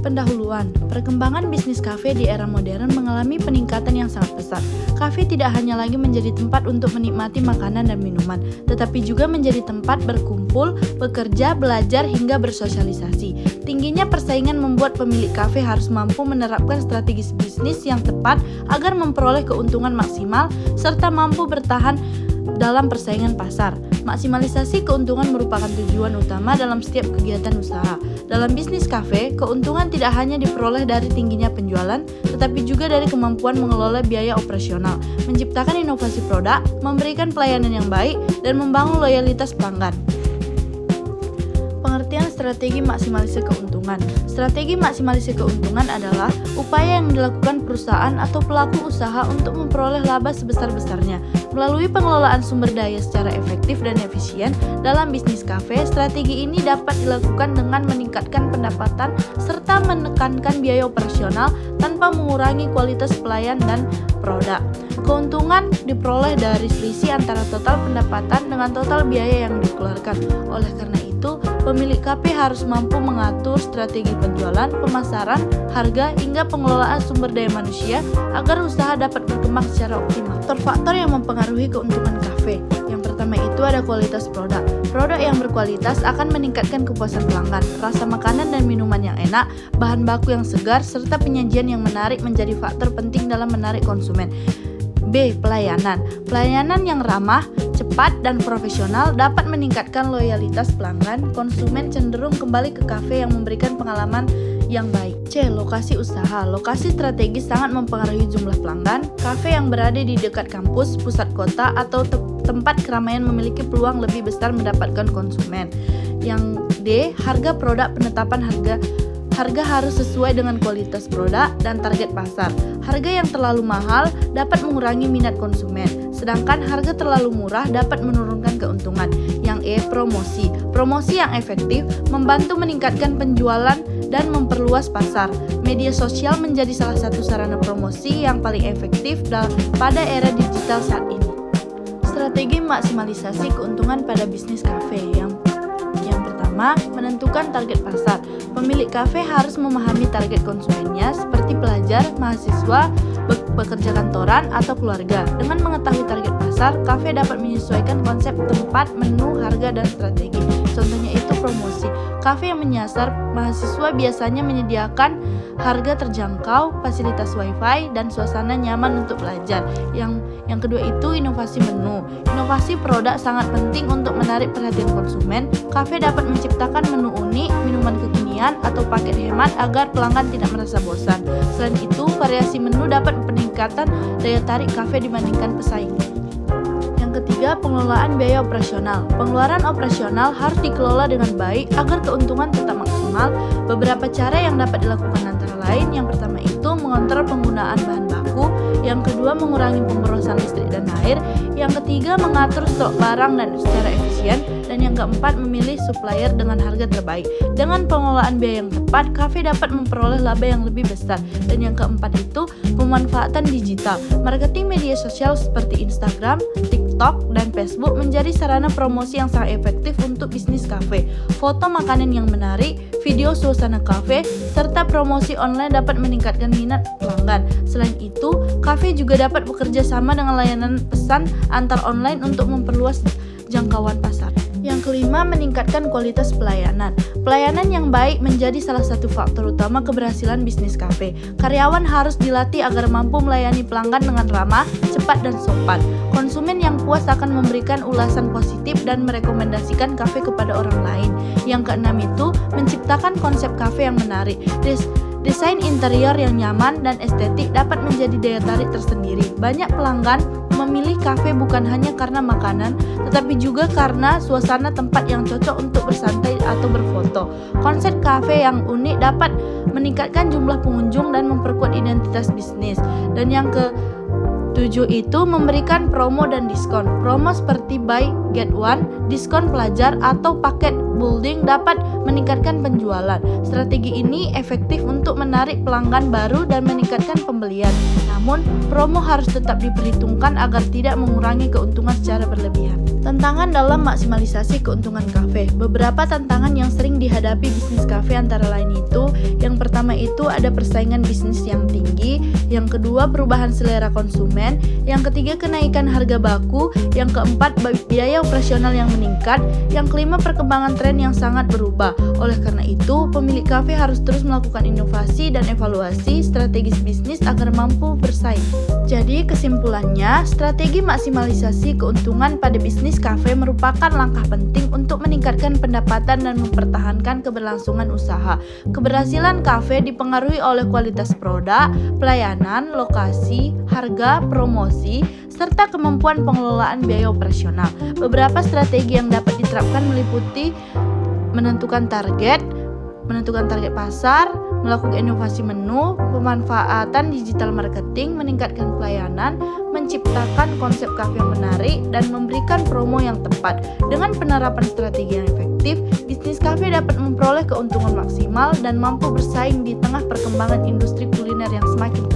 Pendahuluan, perkembangan bisnis kafe di era modern mengalami peningkatan yang sangat besar. Kafe tidak hanya lagi menjadi tempat untuk menikmati makanan dan minuman, tetapi juga menjadi tempat berkumpul, bekerja, belajar, hingga bersosialisasi. Tingginya persaingan membuat pemilik kafe harus mampu menerapkan strategi bisnis yang tepat agar memperoleh keuntungan maksimal serta mampu bertahan dalam persaingan pasar. Maksimalisasi keuntungan merupakan tujuan utama dalam setiap kegiatan usaha. Dalam bisnis kafe, keuntungan tidak hanya diperoleh dari tingginya penjualan, tetapi juga dari kemampuan mengelola biaya operasional, menciptakan inovasi produk, memberikan pelayanan yang baik, dan membangun loyalitas pelanggan. Pengertian strategi maksimalisasi keuntungan. Strategi maksimalisasi keuntungan adalah upaya yang dilakukan perusahaan atau pelaku usaha untuk memperoleh laba sebesar-besarnya. Melalui pengelolaan sumber daya secara efektif dan efisien dalam bisnis kafe, strategi ini dapat dilakukan dengan meningkatkan pendapatan serta menekankan biaya operasional tanpa mengurangi kualitas pelayan dan produk. Keuntungan diperoleh dari selisih antara total pendapatan dengan total biaya yang dikeluarkan. Oleh karena itu, pemilik kafe harus mampu mengatur strategi penjualan, pemasaran, harga, hingga pengelolaan sumber daya manusia agar usaha dapat berkembang secara optimal. Faktor-faktor yang mempengaruhi keuntungan kafe. Yang pertama itu ada kualitas produk. Produk yang berkualitas akan meningkatkan kepuasan pelanggan, rasa makanan dan minuman yang enak, bahan baku yang segar, serta penyajian yang menarik menjadi faktor penting dalam menarik konsumen. B. Pelayanan. Pelayanan yang ramah, cepat, dan profesional dapat meningkatkan loyalitas pelanggan. Konsumen cenderung kembali ke kafe yang memberikan pengalaman yang baik. C. Lokasi usaha. Lokasi strategis sangat mempengaruhi jumlah pelanggan. Kafe yang berada di dekat kampus, pusat kota, atau tempat keramaian memiliki peluang lebih besar mendapatkan konsumen. Yang D. Harga produk. Penetapan harga harus sesuai dengan kualitas produk dan target pasar. Harga yang terlalu mahal dapat mengurangi minat konsumen, sedangkan harga terlalu murah dapat menurunkan keuntungan. Yang E. Promosi. Promosi yang efektif membantu meningkatkan penjualan dan memperluas pasar. Media sosial menjadi salah satu sarana promosi yang paling efektif pada era digital saat ini. Strategi maksimalisasi keuntungan pada bisnis kafe. Yang pertama, menentukan target pasar. Pemilik kafe harus memahami target konsumennya seperti pelajar, mahasiswa, pekerja kantoran, atau keluarga. Dengan mengetahui target pasar, kafe dapat menyesuaikan konsep tempat, menu, harga, dan strategi. Contohnya itu promosi. Kafe yang menyasar mahasiswa biasanya menyediakan harga terjangkau, fasilitas wifi, dan suasana nyaman untuk belajar. Yang kedua itu inovasi menu. Inovasi produk sangat penting untuk menarik perhatian konsumen. Kafe dapat menciptakan menu unik, minuman kekinian, atau paket hemat agar pelanggan tidak merasa bosan. Selain itu, variasi menu dapat peningkatan daya tarik kafe dibandingkan pesaing. Yang ketiga, pengelolaan biaya operasional. Pengeluaran operasional harus dikelola dengan baik agar keuntungan tetap maksimal. Beberapa cara yang dapat dilakukan antara lain, yang pertama itu mengontrol penggunaan bahan baku, yang kedua mengurangi pemborosan listrik dan air, yang ketiga mengatur stok barang dan secara efisien, dan yang keempat memilih supplier dengan harga terbaik. Dengan pengelolaan biaya yang tepat, kafe dapat memperoleh laba yang lebih besar. Dan yang keempat itu pemanfaatan digital. Marketing media sosial seperti Instagram, TikTok, dan Facebook menjadi sarana promosi yang sangat efektif untuk bisnis kafe. Foto makanan yang menarik, video suasana kafe, serta promosi online dapat meningkatkan minat pelanggan. Selain itu, kafe juga dapat bekerja sama dengan layanan pesan antar online untuk memperluas jangkauan pasar. Yang kelima, meningkatkan kualitas pelayanan. Pelayanan yang baik menjadi salah satu faktor utama keberhasilan bisnis kafe. Karyawan harus dilatih agar mampu melayani pelanggan dengan ramah, cepat, dan sopan. Konsumen yang puas akan memberikan ulasan positif dan merekomendasikan kafe kepada orang lain. Yang keenam itu, menciptakan konsep kafe yang menarik. Desain interior yang nyaman dan estetik dapat menjadi daya tarik tersendiri. Banyak pelanggan memilih kafe bukan hanya karena makanan, tetapi juga karena suasana tempat yang cocok untuk bersantai atau berfoto. Konsep kafe yang unik dapat meningkatkan jumlah pengunjung dan memperkuat identitas bisnis. Dan yang ke-7 itu memberikan promo dan diskon. Promo seperti buy get one, diskon pelajar, atau paket building dapat meningkatkan penjualan. Strategi ini efektif untuk menarik pelanggan baru dan meningkatkan pembelian. Namun, promo harus tetap diperhitungkan agar tidak mengurangi keuntungan secara berlebihan. Tantangan dalam maksimalisasi keuntungan kafe. Beberapa tantangan yang sering dihadapi bisnis kafe antara lain itu, yang pertama pertama itu ada persaingan bisnis yang tinggi, yang kedua perubahan selera konsumen, yang ketiga kenaikan harga baku, yang keempat biaya operasional yang meningkat, yang kelima perkembangan tren yang sangat berubah. Oleh karena itu, pemilik kafe harus terus melakukan inovasi dan evaluasi strategis bisnis agar mampu bersaing. Jadi kesimpulannya, strategi maksimalisasi keuntungan pada bisnis kafe merupakan langkah penting untuk meningkatkan pendapatan dan mempertahankan keberlangsungan usaha. Keberhasilan kafe dipengaruhi oleh kualitas produk, pelayanan, lokasi, harga, promosi, serta kemampuan pengelolaan biaya operasional. Beberapa strategi yang dapat diterapkan meliputi menentukan target pasar, melakukan inovasi menu, pemanfaatan digital marketing, meningkatkan pelayanan, menciptakan konsep kafe yang menarik, dan memberikan promo yang tepat. Dengan penerapan strategi yang efektif, bisnis kafe dapat memperoleh keuntungan maksimal dan mampu bersaing di tengah perkembangan industri kuliner yang semakin